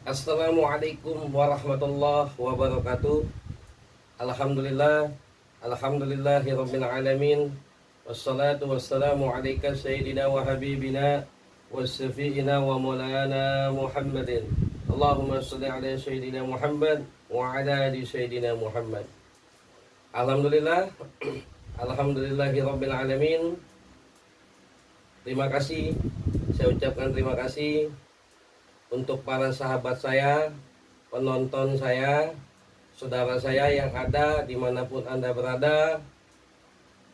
Assalamualaikum warahmatullahi wabarakatuh. Alhamdulillah, alhamdulillahirabbil alamin. Wassalatu wassalamu alayka sayyidina wa habibina wasyafi'ina wa maulana Muhammadin. Allahumma shalli ala sayyidina Muhammad wa ala ali sayyidina Muhammad. Alhamdulillah, alhamdulillahirabbil alamin. Terima kasih, saya ucapkan terima kasih untuk para sahabat saya, penonton saya, saudara saya yang ada dimanapun Anda berada,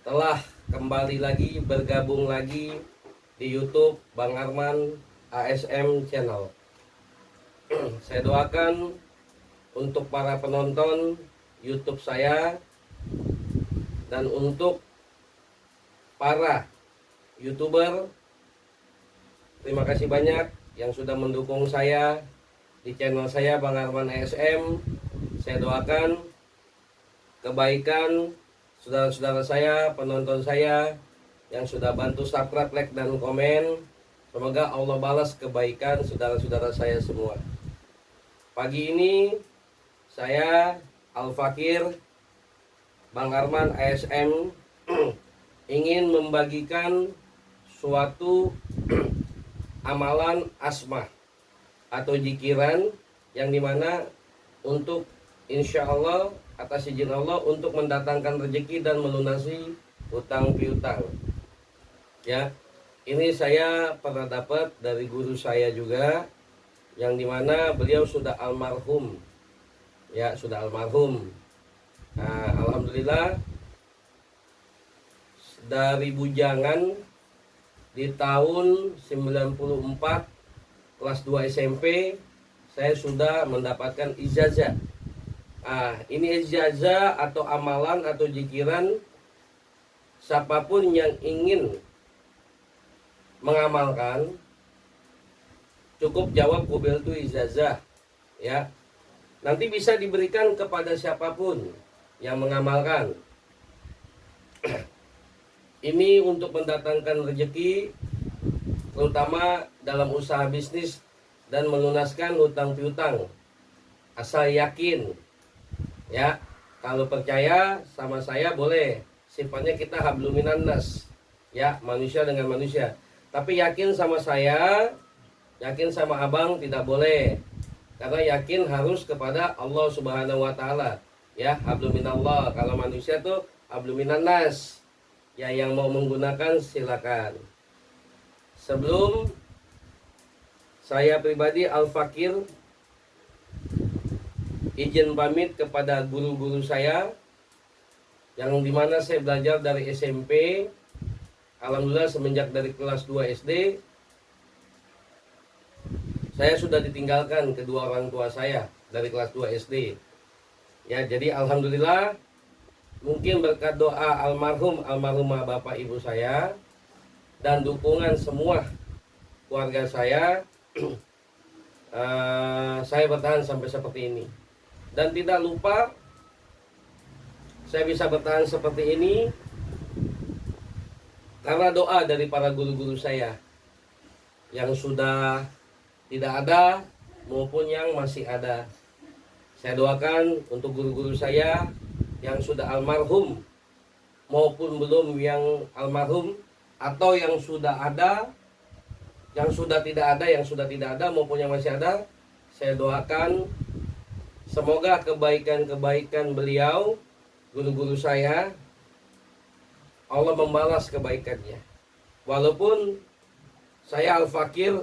telah kembali lagi, bergabung lagi di YouTube Bang Arman ASM Channel. Saya doakan untuk para penonton YouTube saya dan untuk para YouTuber, terima kasih banyak yang sudah mendukung saya di channel saya Bang Arman ASM. Saya doakan kebaikan saudara-saudara saya, penonton saya yang sudah bantu subscribe, like, dan komen. Semoga Allah balas kebaikan saudara-saudara saya semua. Pagi ini saya Al-Fakir Bang Arman ASM ingin membagikan suatu amalan asma atau jikiran yang dimana untuk insya Allah atas izin Allah untuk mendatangkan rezeki dan melunasi hutang piutang. Ya, ini saya pernah dapat dari guru saya juga, yang dimana beliau sudah almarhum. Ya, sudah almarhum. Nah, alhamdulillah dari bujangan di tahun 94 kelas 2 SMP saya sudah mendapatkan ijazah. Ini ijazah atau amalan atau jikiran siapapun yang ingin mengamalkan cukup jawab kubil itu ijazah, ya. Nanti bisa diberikan kepada siapapun yang mengamalkan. Ini untuk mendatangkan rezeki, terutama dalam usaha bisnis dan melunaskan hutang piutang. Asal yakin, ya. Kalau percaya sama saya boleh. Sifatnya kita habluminan nas, ya, manusia dengan manusia. Tapi yakin sama saya, yakin sama abang tidak boleh. Karena yakin harus kepada Allah Subhanahu wa taala, ya. Habluminallah. Kalau manusia tuh habluminan nas. Ya, yang mau menggunakan silakan. Sebelum saya pribadi Al-Fakir izin pamit kepada guru-guru saya yang dimana saya belajar dari SMP. Alhamdulillah semenjak dari kelas 2 SD saya sudah ditinggalkan kedua orang tua saya dari kelas 2 SD. Ya, jadi alhamdulillah mungkin berkat doa almarhumah bapak ibu saya dan dukungan semua keluarga saya, saya bertahan sampai seperti ini. Dan tidak lupa saya bisa bertahan seperti ini karena doa dari para guru-guru saya yang sudah tidak ada maupun yang masih ada. Saya doakan untuk guru-guru saya yang sudah almarhum maupun belum yang almarhum, atau yang sudah ada, yang sudah tidak ada maupun yang masih ada. Saya doakan semoga kebaikan-kebaikan beliau, guru-guru saya, Allah membalas kebaikannya. Walaupun saya Al-Fakir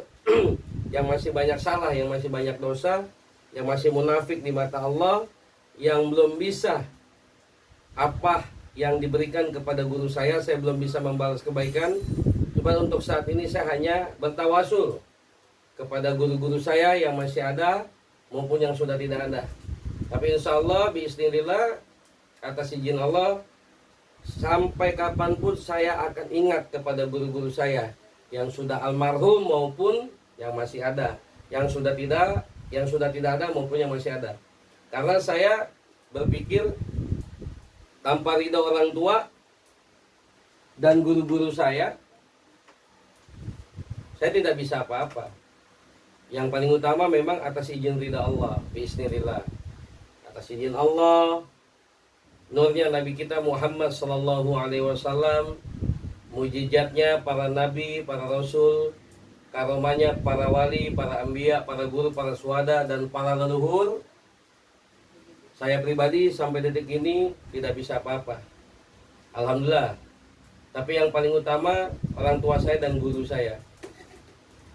yang masih banyak salah, yang masih banyak dosa, yang masih munafik di mata Allah, yang belum bisa apa yang diberikan kepada guru saya belum bisa membalas kebaikan. Cuma untuk saat ini saya hanya bertawasul kepada guru-guru saya yang masih ada maupun yang sudah tidak ada. Tapi insya Allah biiznillah atas izin Allah sampai kapanpun saya akan ingat kepada guru-guru saya yang sudah almarhum maupun yang masih ada, yang sudah tidak ada maupun yang masih ada. Karena saya berpikir tanpa ridho orang tua dan guru-guru saya tidak bisa apa-apa. Yang paling utama memang atas izin ridha Allah, biiznillah. Atas izin Allah, nurnya Nabi kita Muhammad sallallahu alaihi wasallam, mujizatnya para nabi, para rasul, karomanya para wali, para anbiya, para guru, para syuhada dan para leluhur. Saya pribadi sampai detik ini tidak bisa apa-apa. Alhamdulillah. Tapi yang paling utama orang tua saya dan guru saya.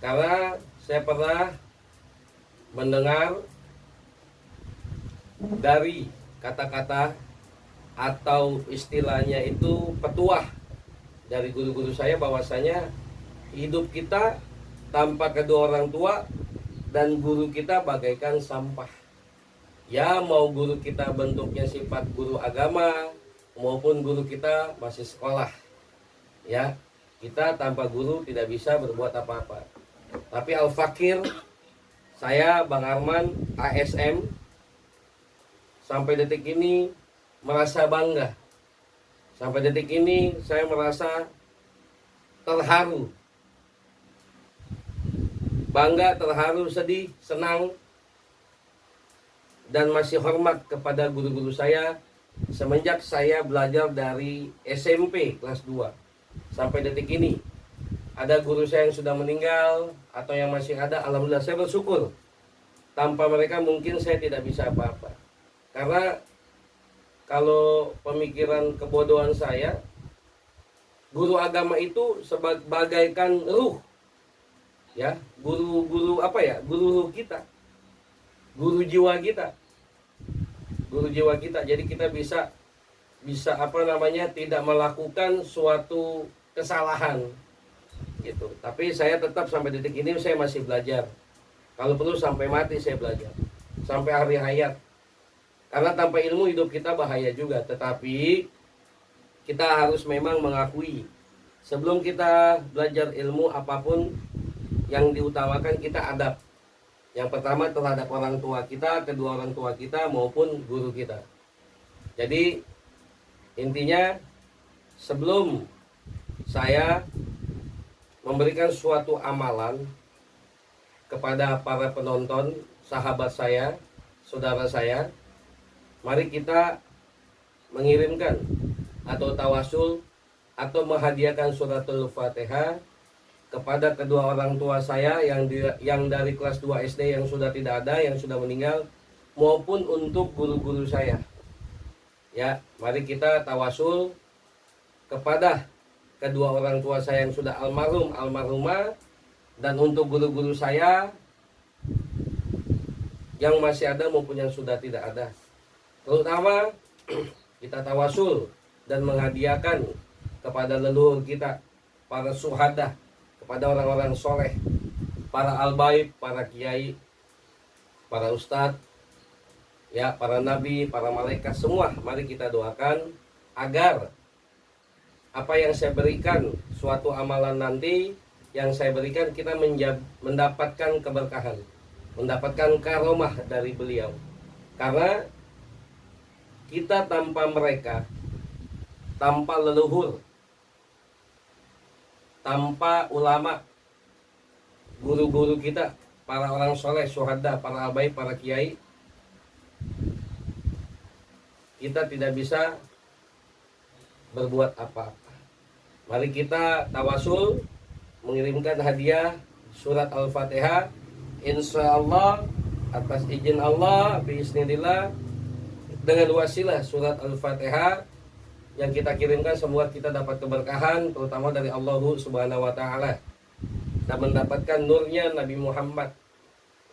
Karena saya pernah mendengar dari kata-kata atau istilahnya itu petuah dari guru-guru saya bahwasanya hidup kita tanpa kedua orang tua dan guru kita bagaikan sampah. Ya, mau guru kita bentuknya sifat guru agama maupun guru kita masih sekolah. Ya, kita tanpa guru tidak bisa berbuat apa-apa. Tapi Al-Fakir, saya Bang Arman ASM sampai detik ini merasa bangga. Sampai detik ini saya merasa terharu. Bangga, terharu, sedih, senang, dan masih hormat kepada guru-guru saya semenjak saya belajar dari SMP kelas 2 sampai detik ini. Ada guru saya yang sudah meninggal atau yang masih ada, alhamdulillah saya bersyukur. Tanpa mereka mungkin saya tidak bisa apa-apa. Karena kalau pemikiran kebodohan saya, guru agama itu sebagaikan ruh. Ya, guru apa ya? Guru ruh kita. Guru jiwa kita. Guru jiwa kita. Jadi kita bisa apa namanya, tidak melakukan suatu kesalahan gitu. Tapi saya tetap sampai detik ini saya masih belajar. Kalau perlu sampai mati saya belajar. Sampai hari hayat. Karena tanpa ilmu hidup kita bahaya juga. Tetapi kita harus memang mengakui, sebelum kita belajar ilmu apapun, yang diutamakan kita adab. Yang pertama terhadap orang tua kita, kedua orang tua kita maupun guru kita. Jadi intinya, sebelum saya memberikan suatu amalan kepada para penonton, sahabat saya, saudara saya, mari kita mengirimkan atau tawasul atau menghadiahkan suratul Fatihah kepada kedua orang tua saya yang dari kelas 2 SD yang sudah tidak ada, yang sudah meninggal, maupun untuk guru-guru saya. Ya, mari kita tawasul kepada kedua orang tua saya yang sudah almarhum, almarhumah, dan untuk guru-guru saya yang masih ada maupun yang sudah tidak ada. Terutama kita tawasul dan menghadiahkan kepada leluhur kita, para syuhada, kepada orang-orang soleh, para albaib, para kiai, para ustadz, ya, para nabi, para malaikat, semua mari kita doakan agar apa yang saya berikan, suatu amalan nanti yang saya berikan, kita mendapatkan keberkahan, mendapatkan karomah dari beliau. Karena kita tanpa mereka, tanpa leluhur, tanpa ulama, guru-guru kita, para orang soleh, syuhada, para albaib, para kiai, kita tidak bisa berbuat apa-apa. Mari kita tawasul, mengirimkan hadiah surat Al-Fatihah, insya Allah atas izin Allah, biiznillah, dengan wasilah surat Al-Fatihah yang kita kirimkan, semoga kita dapat keberkahan terutama dari Allah Subhanahu wa taala dan mendapatkan nurnya Nabi Muhammad.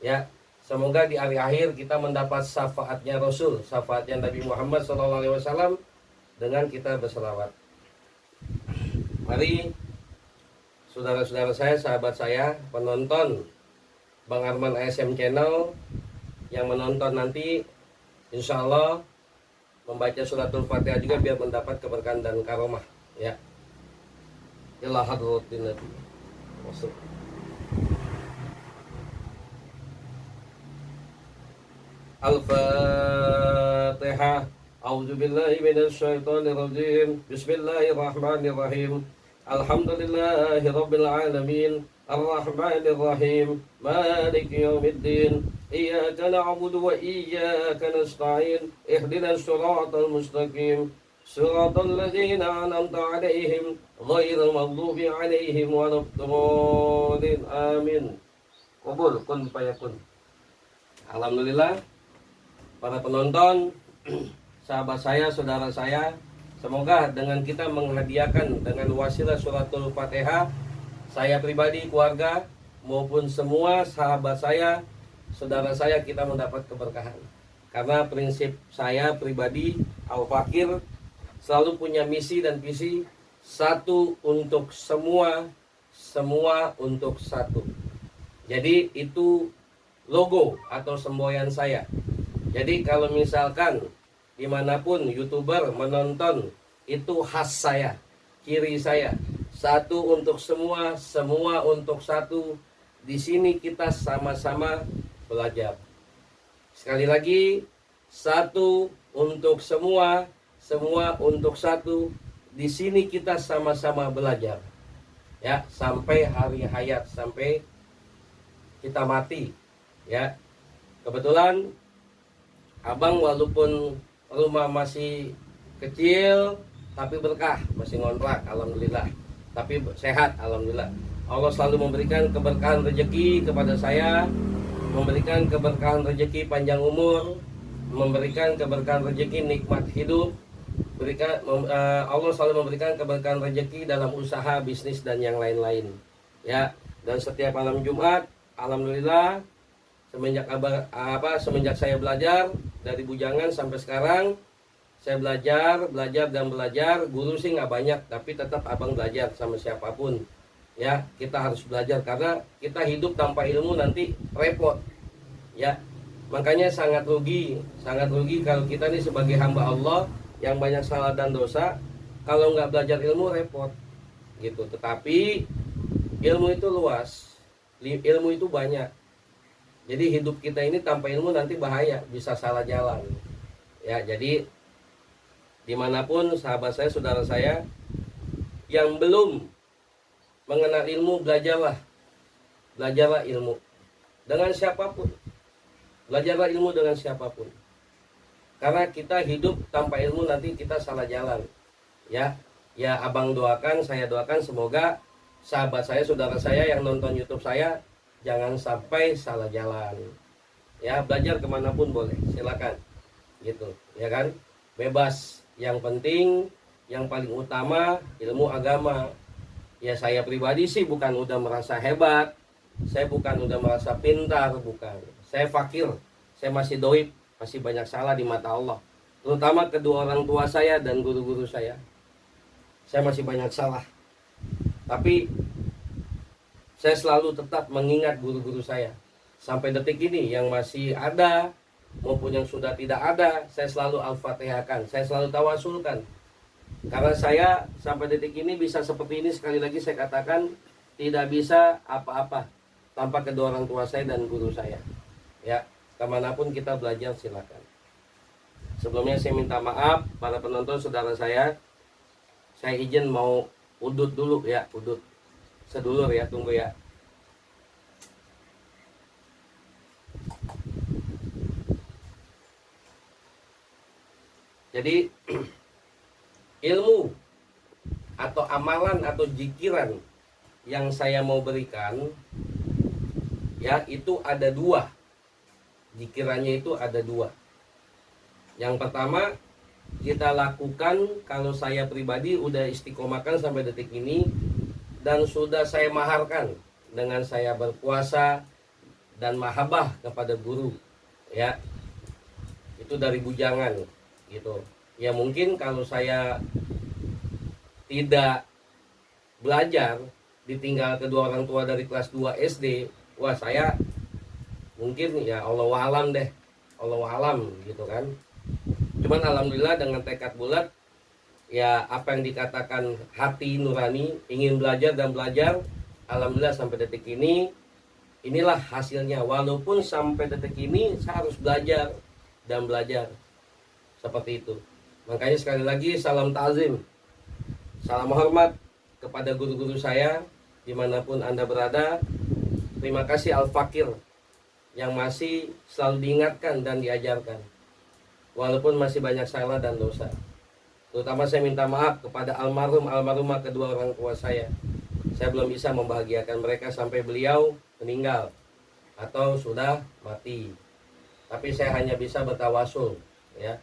Ya, semoga di hari akhir kita mendapat syafaatnya Rasul, syafaatnya Nabi Muhammad SAW dengan kita berselawat. Mari saudara-saudara saya, sahabat saya, penonton Bang Arman ASM Channel yang menonton nanti, insya Allah membaca suratul Fatihah juga biar mendapat keberkahan dan karomah, ya. Ila hadratin Nabi. Al-Fatihah. A'udzu billahi minasy syaithanir rajim. Bismillahirrahmanirrahim. Alhamdulillahirabbil alamin. Ar-Rahmanir Rahim. Maliki yaumiddin. Iyyaka na'budu wa iyyaka nasta'in. Ihdinas siratal mustaqim. Siratal ladzina an'amta 'alaihim ghairil maghdubi 'alaihim waladdallin. Amin. Qabul kun fayakun. Alhamdulillah, para penonton, sahabat saya, saudara saya, semoga dengan kita menghadiahkan dengan wasilah suratul Fatihah, saya pribadi, keluarga, maupun semua sahabat saya, saudara saya, kita mendapat keberkahan. Karena prinsip saya pribadi, Al-Fakir, selalu punya misi dan visi, satu untuk semua, semua untuk satu. Jadi itu logo atau semboyan saya. Jadi kalau misalkan dimanapun YouTuber menonton, itu khas saya, ciri saya. Satu untuk semua, semua untuk satu. Di sini kita sama-sama belajar. Sekali lagi, satu untuk semua, semua untuk satu. Di sini kita sama-sama belajar. Ya, sampai hari hayat, sampai kita mati. Ya, kebetulan abang walaupun rumah masih kecil tapi berkah, masih ngontrak, alhamdulillah. Tapi sehat, alhamdulillah. Allah selalu memberikan keberkahan rezeki kepada saya, memberikan keberkahan rezeki panjang umur, memberikan keberkahan rezeki nikmat hidup, Allah selalu memberikan keberkahan rezeki dalam usaha, bisnis dan yang lain-lain. Ya, dan setiap malam Jumat, alhamdulillah, semenjak saya belajar dari bujangan sampai sekarang, saya belajar. Guru sih nggak banyak, tapi tetap abang belajar sama siapapun. Ya, kita harus belajar karena kita hidup tanpa ilmu nanti repot. Ya, makanya sangat rugi kalau kita nih sebagai hamba Allah yang banyak salah dan dosa, kalau nggak belajar ilmu repot, gitu. Tetapi ilmu itu luas, ilmu itu banyak. Jadi hidup kita ini tanpa ilmu nanti bahaya, bisa salah jalan. Ya, jadi dimanapun sahabat saya, saudara saya yang belum mengenal ilmu, belajarlah ilmu dengan siapapun. Belajarlah ilmu dengan siapapun. Karena kita hidup tanpa ilmu nanti kita salah jalan. Ya, abang doakan, saya doakan semoga sahabat saya, saudara saya yang nonton YouTube saya jangan sampai salah jalan. Ya, belajar kemanapun boleh, silakan. Gitu, ya kan? Bebas. Yang penting, yang paling utama ilmu agama. Ya, saya pribadi sih bukan udah merasa hebat, saya bukan udah merasa pintar, bukan. Saya fakir, saya masih doib, masih banyak salah di mata Allah. Terutama kedua orang tua saya dan guru-guru saya. Saya masih banyak salah. Tapi saya selalu tetap mengingat guru-guru saya. Sampai detik ini yang masih ada maupun yang sudah tidak ada, saya selalu al-fatihahkan, saya selalu tawasulkan. Karena saya sampai detik ini bisa seperti ini, sekali lagi saya katakan, tidak bisa apa-apa tanpa kedua orang tua saya dan guru saya. Ya, kemanapun kita belajar silakan. Sebelumnya saya minta maaf para penonton, saudara saya izin mau udut dulu ya, udut. Sedulur ya, tunggu ya. Jadi ilmu atau amalan atau jikiran yang saya mau berikan ya, itu ada dua. Jikirannya itu ada dua. Yang pertama kita lakukan, kalau saya pribadi udah istiqomahkan sampai detik ini, dan sudah saya maharkan dengan saya berpuasa dan mahabbah kepada guru. Ya, itu dari bujangan gitu. Ya, mungkin kalau saya tidak belajar, ditinggal kedua orang tua dari kelas 2 SD, wah saya mungkin ya Allah alam deh, Allah alam gitu kan. Cuman alhamdulillah dengan tekad bulat, ya apa yang dikatakan hati nurani, ingin belajar dan belajar, alhamdulillah sampai detik ini, inilah hasilnya. Walaupun sampai detik ini saya harus belajar dan belajar, seperti itu. Makanya sekali lagi salam ta'zim, salam hormat kepada guru-guru saya dimanapun Anda berada. Terima kasih Al-Fakir yang masih selalu diingatkan dan diajarkan, walaupun masih banyak salah dan dosa. Terutama saya minta maaf kepada almarhumah kedua orang tua saya. Saya belum bisa membahagiakan mereka sampai beliau meninggal atau sudah mati. Tapi saya hanya bisa bertawasul, ya.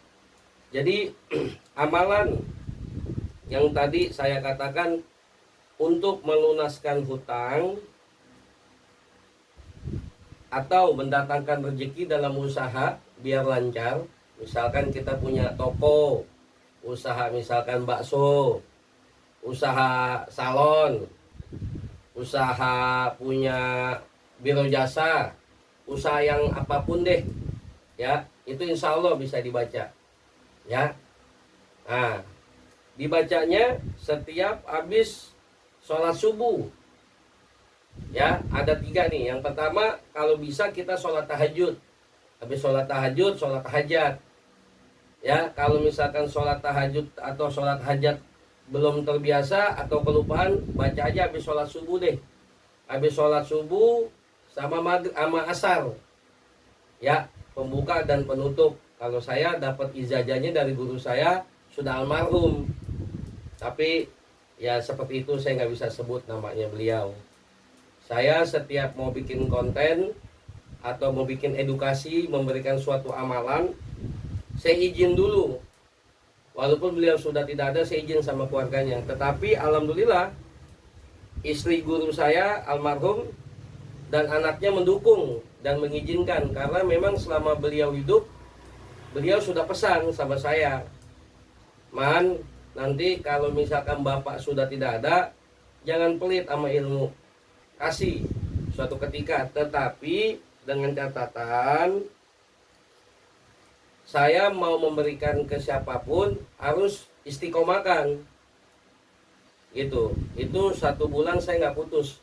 Jadi amalan yang tadi saya katakan untuk melunaskan hutang atau mendatangkan rezeki dalam usaha biar lancar. Misalkan kita punya toko, usaha misalkan bakso, usaha salon, usaha punya biro jasa, usaha yang apapun deh, ya, itu insya Allah bisa dibaca, ya. Nah, dibacanya setiap habis sholat subuh, ya. Ada 3 nih. Yang pertama, kalau bisa kita sholat tahajud. Habis sholat tahajud, sholat hajat, ya. Kalau misalkan sholat tahajud atau sholat hajat belum terbiasa atau kelupaan, baca aja habis sholat subuh deh. Habis sholat subuh sama maghrib sama asar, ya, pembuka dan penutup. Kalau saya dapat ijazahnya dari guru saya, sudah almarhum, tapi ya seperti itu, saya nggak bisa sebut namanya beliau. Saya setiap mau bikin konten atau mau bikin edukasi, memberikan suatu amalan, saya izin dulu. Walaupun beliau sudah tidak ada, saya izin sama keluarganya. Tetapi alhamdulillah istri guru saya almarhum dan anaknya mendukung dan mengizinkan, karena memang selama beliau hidup, beliau sudah pesan sama saya, "Man, nanti kalau misalkan bapak sudah tidak ada, jangan pelit sama ilmu, kasih suatu ketika, tetapi dengan catatan saya mau memberikan ke siapapun harus istiqomahkan." Gitu. Itu 1 bulan saya nggak putus.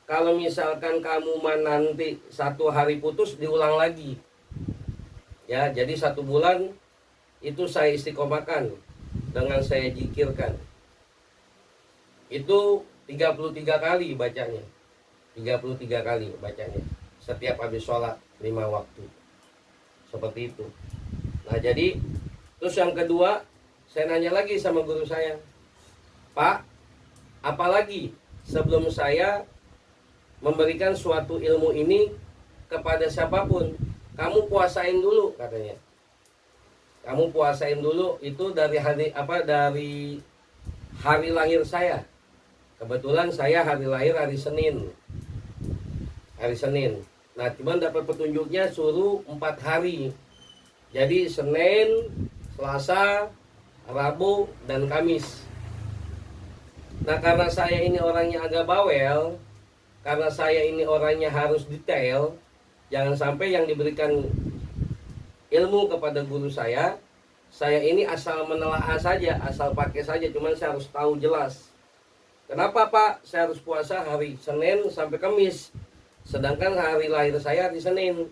Kalau misalkan kamu nanti 1 hari putus, diulang lagi, ya. Jadi 1 bulan itu saya istiqomahkan dengan saya zikirkan. Itu 33 kali bacanya. 33 kali bacanya setiap habis sholat 5 waktu. Seperti itu. Nah, jadi terus yang kedua, saya nanya lagi sama guru saya, "Pak, apalagi sebelum saya memberikan suatu ilmu ini kepada siapapun, kamu puasain dulu," katanya. "Kamu puasain dulu itu dari dari hari lahir saya." Kebetulan saya hari lahir hari Senin. Hari Senin. Nah, cuman dapat petunjuknya suruh 4 hari. Jadi Senin, Selasa, Rabu, dan Kamis. Nah, karena saya ini orangnya agak bawel, karena saya ini orangnya harus detail, jangan sampai yang diberikan ilmu kepada guru saya ini asal menelaah saja, asal pakai saja, cuman saya harus tahu jelas. Kenapa Pak saya harus puasa hari Senin sampai Kamis, sedangkan hari lahir saya hari Senin?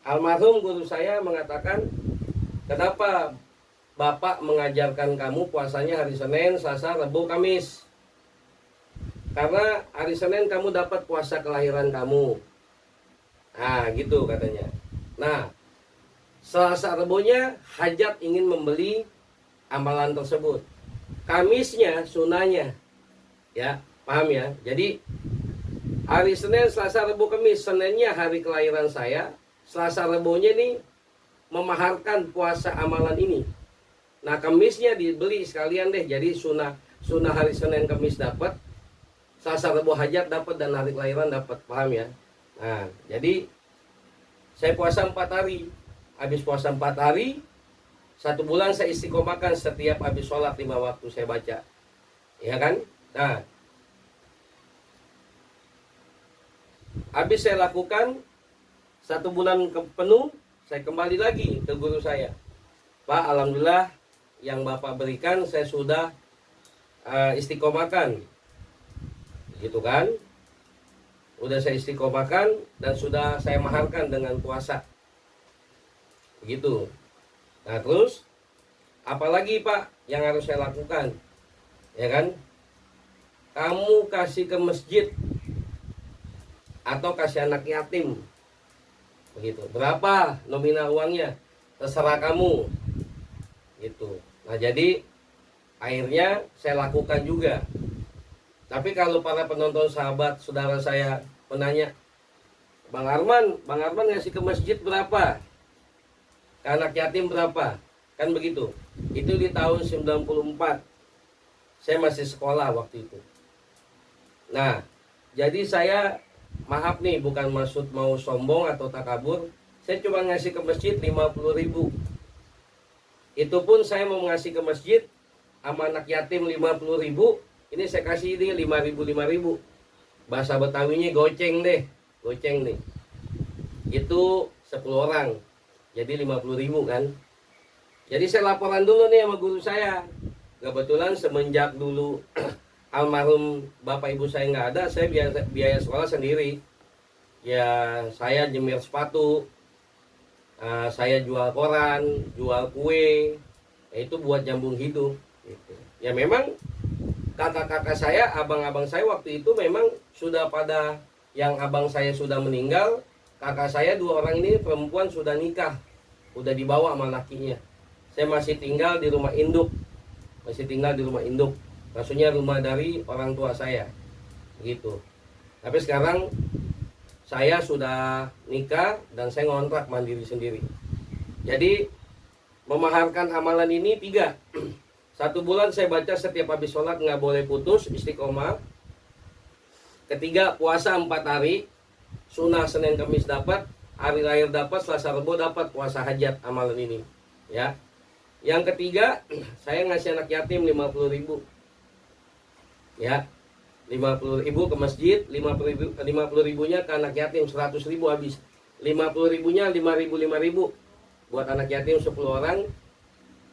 Almarhum guru saya mengatakan, "Kenapa Bapak mengajarkan kamu puasanya hari Senin, Selasa, Rabu, Kamis? Karena hari Senin kamu dapat puasa kelahiran kamu." Nah, gitu katanya. Nah, Selasa, Rabunya hajat ingin membeli amalan tersebut. Kamisnya sunahnya. Ya, paham ya? Jadi hari Senin, Selasa, Rabu, Kamis. Seninnya hari kelahiran saya, Selasa, Rabunya nih memaharkan puasa amalan ini. Nah, Kamisnya dibeli sekalian deh. Jadi sunah hari Senin, Kamis dapat, Selasa, Rabu hajat dapat, dan hari kelahiran dapat. Paham ya? Nah, jadi saya puasa 4 hari. Habis puasa 4 hari, 1 bulan saya istiqomahkan setiap habis sholat 5 waktu saya baca. Ya kan? Nah, habis saya lakukan 1 bulan penuh, saya kembali lagi ke guru saya. "Pak, alhamdulillah yang Bapak berikan saya sudah istiqomahkan." Gitu kan? Udah saya istiqomahkan dan sudah saya maharkan dengan puasa. Begitu. Nah, terus apalagi Pak yang harus saya lakukan? Ya kan? kamu kasih ke masjid atau kasih anak yatim. Begitu. Berapa nominal uangnya? Terserah kamu. Gitu. Nah, jadi akhirnya saya lakukan juga. Tapi kalau para penonton sahabat saudara saya menanya, Bang Arman ngasih ke masjid berapa? Ke anak yatim berapa? Kan begitu. Itu di tahun 94. Saya masih sekolah waktu itu. Nah, jadi saya maaf nih, bukan maksud mau sombong atau takabur. Saya cuma ngasih ke masjid 50.000. Itu pun saya mau ngasih ke masjid sama anak yatim 50.000. Ini saya kasih ini 5.000. Bahasa Betawinya goceng deh. Goceng nih. Itu 10 orang. Jadi 50.000 kan. Jadi saya laporan dulu nih sama guru saya. Kebetulan semenjak dulu almarhum bapak ibu saya nggak ada, saya biaya sekolah sendiri. Ya saya jemir sepatu, saya jual koran, jual kue, ya, itu buat nyambung hidup. Gitu. Ya memang kakak-kakak saya, abang-abang saya waktu itu memang sudah pada, yang abang saya sudah meninggal, kakak saya 2 orang ini perempuan sudah nikah, udah dibawa sama lakinya. Saya masih tinggal di rumah induk, maksudnya rumah dari orang tua saya gitu. Tapi sekarang saya sudah nikah dan saya ngontrak mandiri sendiri. Jadi memaharkan amalan ini 3. 1 bulan saya baca setiap habis sholat, nggak boleh putus, istiqomah. Ketiga, puasa 4 hari, sunnah Senin Kamis dapat, hari lahir dapat, Selasa Rebo dapat, puasa hajat amalan ini ya. Yang ketiga, saya ngasih anak yatim 50.000. Ya. 50.000 ke masjid, 50.000-nya ke anak yatim, 100.000 habis. 50.000-nya 5.000 buat anak yatim 10 orang,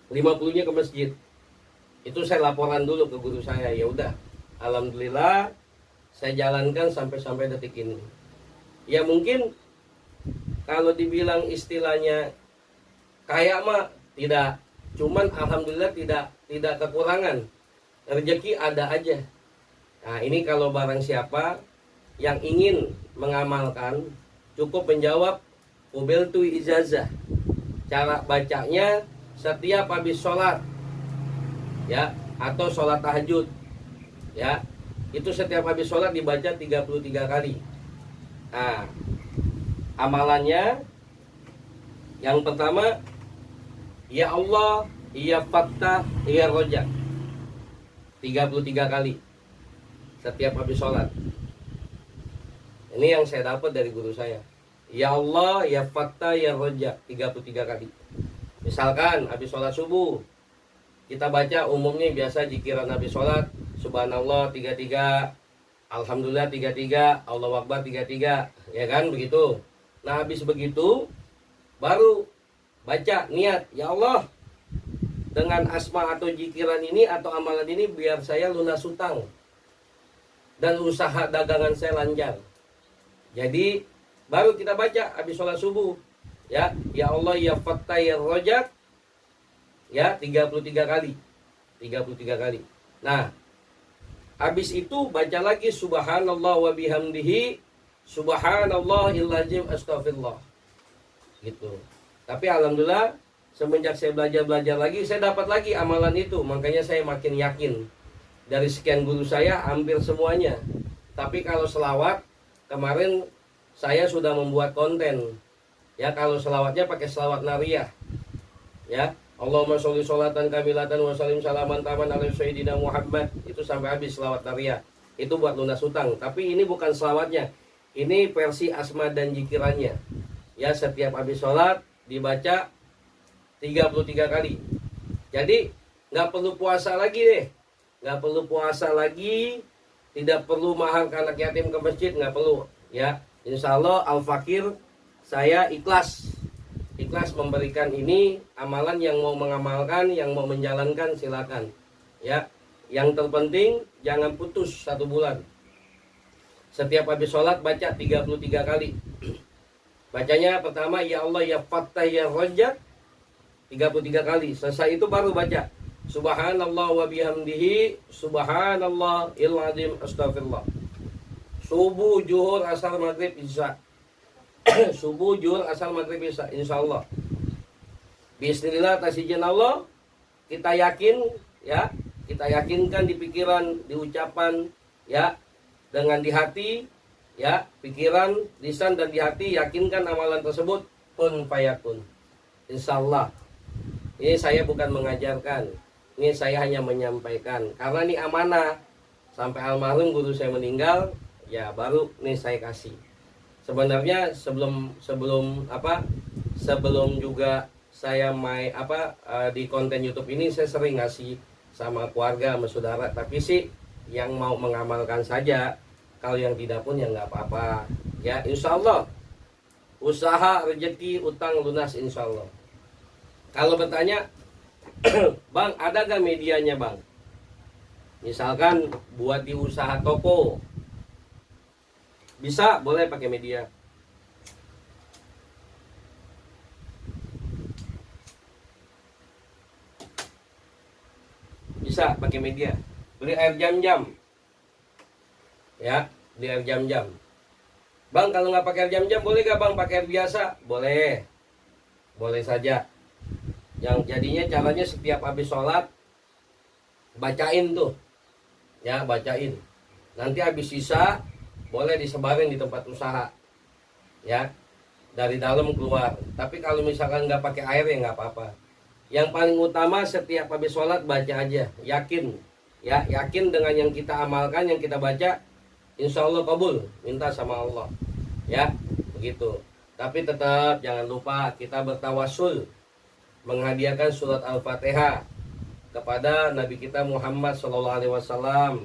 50-nya ke masjid. Itu saya laporan dulu ke guru saya. Ya udah, alhamdulillah saya jalankan sampai detik ini. Ya mungkin kalau dibilang istilahnya kaya mah tidak. Cuman alhamdulillah tidak kekurangan. Rezeki ada aja. Nah, ini kalau barang siapa yang ingin mengamalkan, cukup menjawab qubeltu ijazah. Cara bacanya setiap habis sholat, ya, atau sholat tahajud, ya, itu setiap habis sholat dibaca 33 kali. Nah, amalannya yang pertama, ya Allah, ya Fattah, ya Rojak, 33 kali setiap habis sholat. Ini yang saya dapat dari guru saya. Ya Allah, ya Fattah, ya Rojak, 33 kali. Misalkan habis sholat subuh, kita baca umumnya biasa jikiran habis sholat, Subhanallah 33, Alhamdulillah 33, Allahu Akbar 33, ya kan begitu. Nah habis begitu baru baca niat, ya Allah, dengan asma atau jikiran ini atau amalan ini biar saya lunas hutang dan usaha dagangan saya lancar. Jadi baru kita baca habis sholat subuh, ya, ya Allah, ya Fattah, ya Rojak, ya 33 kali. Nah, habis itu baca lagi Subhanallah wa bihamdihi, Subhanallahil azim, astagfirullah. Gitu. Tapi alhamdulillah semenjak saya belajar lagi, saya dapat lagi amalan itu. Makanya saya makin yakin. Dari sekian guru saya hampir semuanya. Tapi kalau selawat, kemarin saya sudah membuat konten. Ya, kalau selawatnya pakai selawat nariyah. Ya, Allahumma sholli sholatan kamilatan wa salim salaman taman ala sayyidina Muhammad. Itu sampai habis selawat nariyah. Itu buat lunas hutang. Tapi ini bukan selawatnya. Ini versi asma dan jikirannya. Ya, setiap habis sholat dibaca 33 kali. Jadi nggak perlu puasa lagi deh. Nggak perlu puasa lagi. Tidak perlu mahar ke anak yatim ke masjid. Nggak perlu. Ya, insya Allah al-fakir saya ikhlas memberikan ini. Amalan yang mau mengamalkan, yang mau menjalankan silakan. Ya, yang terpenting jangan putus 1 bulan. Setiap habis sholat baca 33 kali. Bacanya pertama ya Allah, ya Fattah, ya Rojak 33 kali. Selesai itu baru baca Subhanallah wa bihamdihi, subhanallahil azim, astagfirullah. Subuh, zuhur, asar, maghrib, isya. Subuh, zuhur, asar, maghrib, isya, insyaallah. Bismillah atas izin Allah, kita yakin, ya, kita yakinkan di pikiran, di ucapan, ya, dengan di hati, ya, pikiran, lisan dan di hati, yakinkan amalan tersebut kun fayakun. Insyaallah. Ini saya bukan mengajarkan, ini saya hanya menyampaikan karena ini amanah. Sampai almarhum guru saya meninggal, ya baru nih saya kasih. Sebenarnya sebelum juga saya di konten YouTube ini saya sering ngasih sama keluarga, sama saudara, tapi sih yang mau mengamalkan saja. Kalau yang tidak pun ya nggak apa-apa. Ya, insya Allah usaha, rezeki, utang lunas insya Allah. Kalau bertanya, Bang, ada gak medianya, Bang? Misalkan buat di usaha toko, bisa, boleh pakai media. Bisa pakai media. Beli air jam-jam, ya, beli air jam-jam. Bang, kalau nggak pakai air jam-jam boleh gak, Bang, pakai air biasa? Boleh, boleh saja. Yang jadinya caranya setiap habis sholat bacain tuh, ya, bacain. Nanti habis sisa boleh disebarin di tempat usaha, ya, dari dalam keluar. Tapi kalau misalkan nggak pakai air ya nggak apa-apa. Yang paling utama setiap habis sholat baca aja, yakin, ya, yakin dengan yang kita amalkan, yang kita baca, insya Allah kabul, minta sama Allah, ya, begitu. Tapi tetap jangan lupa kita bertawasul, menghadiahkan surat Al-Fatihah kepada Nabi kita Muhammad SAW.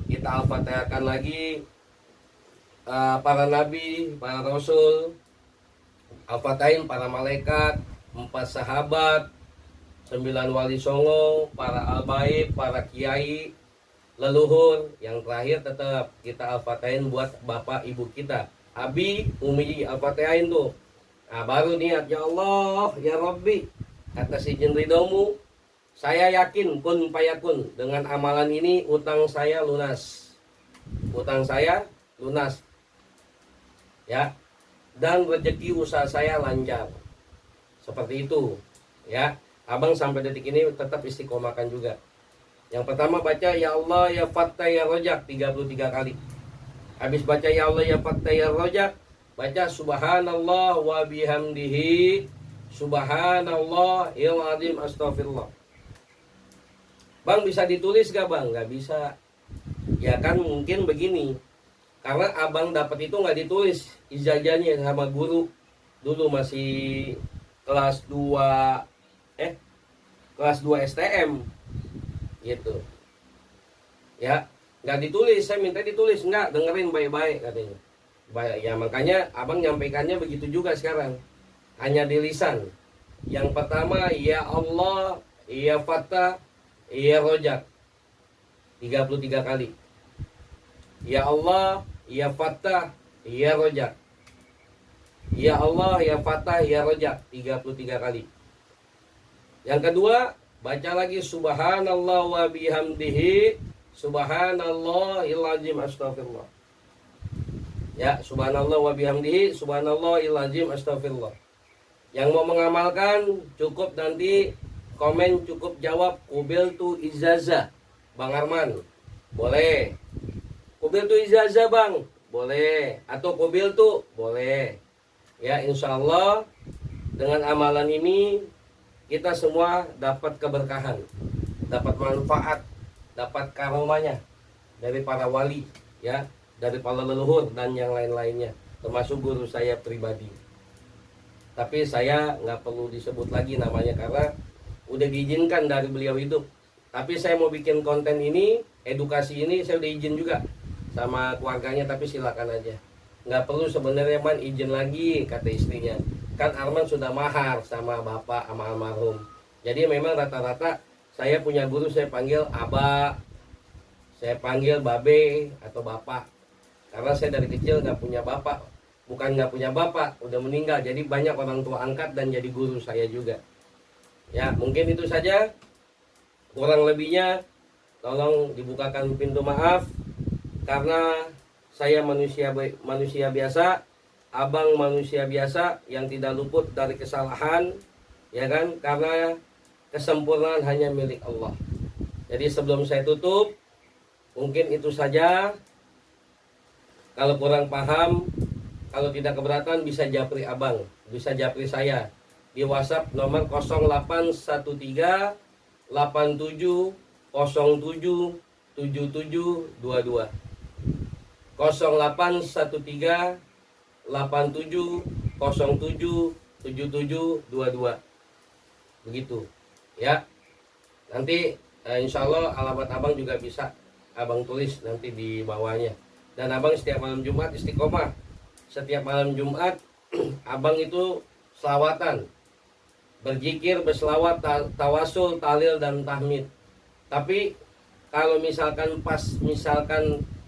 Kita Al-Fatihahkan lagi para nabi, para rasul, Al-Fatihin para malaikat, 4 sahabat, 9 wali songo, para al-baib, para kiai, leluhur. Yang terakhir tetap kita Al-Fatihin buat bapak ibu kita, abi, umi, Al-Fatihin tuh. Nah, baru niat, ya Allah, ya Rabbi, atas izin ridhomu, saya yakin kun payakun, dengan amalan ini utang saya lunas. Utang saya lunas, ya, dan rezeki usaha saya lancar. Seperti itu, ya. Abang sampai detik ini tetap istiqomahkan juga. Yang pertama baca ya Allah ya Fattah ya Rojak 33 kali. Habis baca ya Allah ya Fattah ya Rojak, baca subhanallah wa bihamdihi, subhanallahil azim, astagfirullah. Bang, bisa ditulis gak, Bang? Gak bisa. Ya kan mungkin begini, karena abang dapat itu nggak ditulis ijazahnya sama guru. Dulu masih kelas 2 STM gitu, ya, nggak ditulis. Saya minta ditulis, nggak, dengerin baik-baik katanya. Baik, ya, makanya abang nyampaikannya begitu juga sekarang, hanya di lisan. Yang pertama ya Allah ya Fattah ya Rojak 33 kali. Ya Allah ya Fattah ya Rojak, ya Allah ya Fattah ya Rojak 33 kali. Yang kedua, baca lagi subhanallah wa bihamdihi, subhanallahil azim, astagfirullah. Ya, subhanallah wa bihamdihi, subhanallahil azim, astagfirullah. Yang mau mengamalkan cukup nanti komen, cukup jawab kubil tu ijazah, Bang Arman. Boleh. Kubil tu ijazah, Bang. Boleh. Atau kubil tu boleh. Ya, insya Allah dengan amalan ini kita semua dapat keberkahan, dapat manfaat, dapat karomanya dari para wali, ya, dari para leluhur dan yang lain-lainnya, termasuk guru saya pribadi. Tapi saya nggak perlu disebut lagi namanya karena udah diizinkan dari beliau hidup. Tapi saya mau bikin konten ini, edukasi ini, saya udah izin juga sama keluarganya, tapi silakan aja. Nggak perlu sebenarnya, Man, izin lagi, kata istrinya. Kan Arman sudah mahar sama bapak, sama almarhum. Jadi memang rata-rata saya punya guru saya panggil Aba, saya panggil Babe atau Bapak. Karena saya dari kecil nggak punya bapak. Bukan nggak punya bapak, udah meninggal. Jadi banyak orang tua angkat dan jadi guru saya juga. Ya, mungkin itu saja. Kurang lebihnya tolong dibukakan pintu maaf, karena saya manusia biasa, abang manusia biasa yang tidak luput dari kesalahan, ya kan? Karena kesempurnaan hanya milik Allah. Jadi sebelum saya tutup, mungkin itu saja. Kalau kurang paham, kalau tidak keberatan bisa japri abang, bisa japri saya di WhatsApp nomor 0813 87 07 77 22. 0813 87 07 77 22. Begitu ya. Nanti insya Allah alamat abang juga bisa abang tulis nanti di bawahnya. Dan abang setiap malam Jumat istiqomah. Setiap malam Jumat abang itu selawatan, berzikir, berselawat, tawasul, tahlil dan tahmid. Tapi kalau misalkan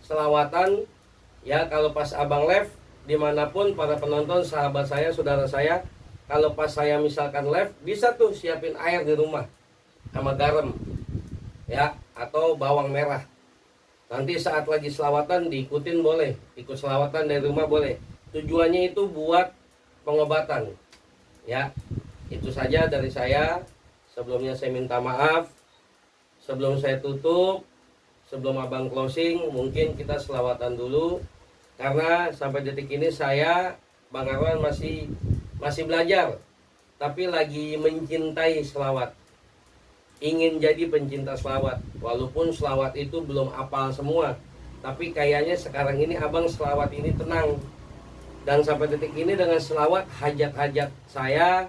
selawatan, ya kalau pas abang live dimanapun para penonton, sahabat saya, saudara saya, kalau pas saya misalkan live, bisa tuh siapin air di rumah sama garam, ya, atau bawang merah. Nanti saat lagi selawatan diikutin boleh, ikut selawatan dari rumah boleh. Tujuannya itu buat pengobatan, ya. Itu saja dari saya. Sebelumnya saya minta maaf. Sebelum saya tutup, sebelum abang closing, mungkin kita selawatan dulu. Karena sampai detik ini saya, Bang Arwan masih belajar. Tapi lagi mencintai selawat. Ingin jadi pencinta selawat. Walaupun selawat itu belum apal semua. Tapi kayaknya sekarang ini abang selawat ini tenang. Dan sampai detik ini dengan selawat, hajat-hajat saya,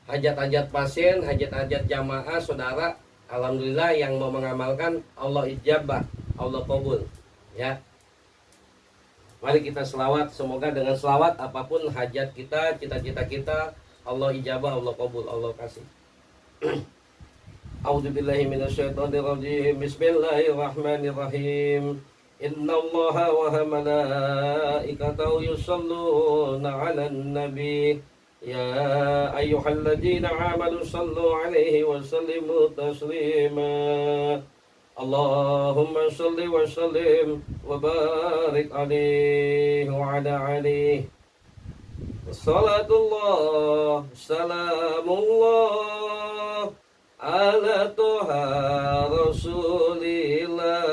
hajat-hajat pasien, hajat-hajat jamaah, saudara, alhamdulillah yang mau mengamalkan, Allah ijabah, Allah qabul, ya. Mari kita selawat, semoga dengan selawat apapun hajat kita, cita-cita kita, Allah ijabah, Allah qabul, Allah kasih. A'udzubillahi minasyaitonirrajim. Bismillahirrahmanirrahim. Innallaha wa malaikatahu yusholluna 'alan nabi. Ya ayyuhalladzina amanu sallu 'alaihi wa sallimu taslima. Allahumma shalli wa sallim wa barik 'alaihi wa 'ala alihi. Salatullah salamullah ala toha rasulillah.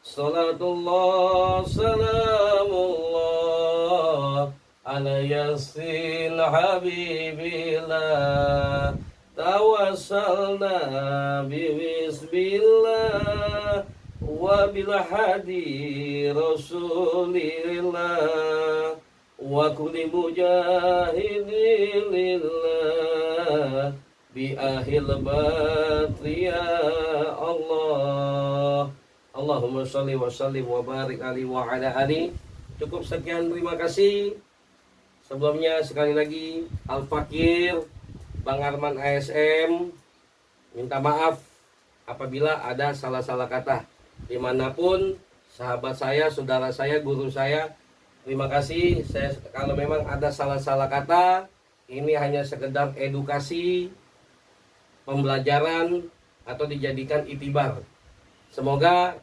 Salatullah salamullah ala yasin habibillah. Tawassalna bismillah wa bil hadi rasulillah wa kulli mujahidin lillah bi ahil batri ya Allah. Allahumma sholli wa sallim wa barik alaihi wa ala ali. Cukup sekian, terima kasih. Sebelumnya sekali lagi Al-Fakir Bang Arman ASM minta maaf apabila ada salah-salah kata dimanapun, sahabat saya, saudara saya, guru saya. Terima kasih. Saya kalau memang ada salah-salah kata, ini hanya sekedar edukasi, pembelajaran, atau dijadikan itibar. Semoga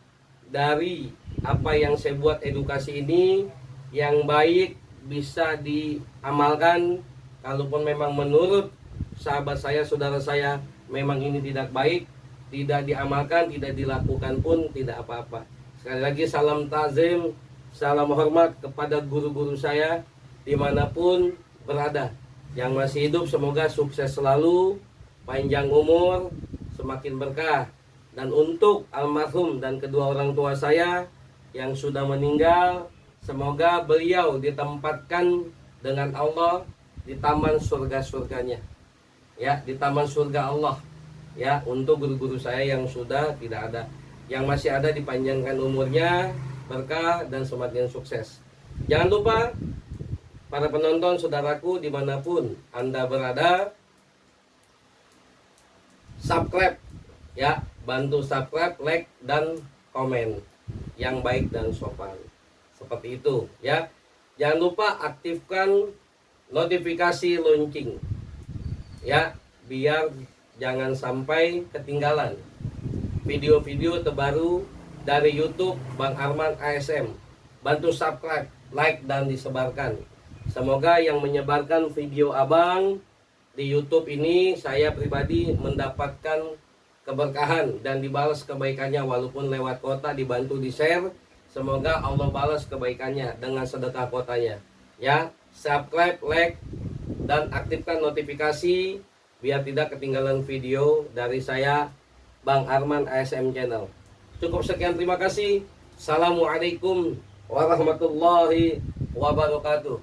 dari apa yang saya buat edukasi ini yang baik bisa diamalkan. Kalaupun memang menurut sahabat saya, saudara saya, memang ini tidak baik, tidak diamalkan, tidak dilakukan pun tidak apa-apa. Sekali lagi salam ta'zim, salam hormat kepada guru-guru saya dimanapun berada. Yang masih hidup semoga sukses selalu, panjang umur, semakin berkah. Dan untuk almarhum dan kedua orang tua saya yang sudah meninggal, semoga beliau ditempatkan dengan Allah di taman surga-surganya, ya, di taman surga Allah, ya. Untuk guru-guru saya yang sudah tidak ada, yang masih ada, dipanjangkan umurnya, berkah dan semakin sukses. Jangan lupa para penonton, saudaraku dimanapun Anda berada, subscribe, ya, bantu subscribe, like dan komen yang baik dan sopan, seperti itu, ya. Jangan lupa aktifkan notifikasi lonceng, ya, biar jangan sampai ketinggalan video-video terbaru dari YouTube Bang Arman ASM. Bantu subscribe, like, dan disebarkan. Semoga yang menyebarkan video abang di YouTube ini, saya pribadi mendapatkan keberkahan dan dibalas kebaikannya, walaupun lewat kota dibantu di share. Semoga Allah balas kebaikannya dengan sedekah kotanya. Ya, subscribe, like, dan aktifkan notifikasi biar tidak ketinggalan video dari saya Bang Arman ASM Channel. Cukup sekian, terima kasih. Assalamualaikum warahmatullahi wabarakatuh.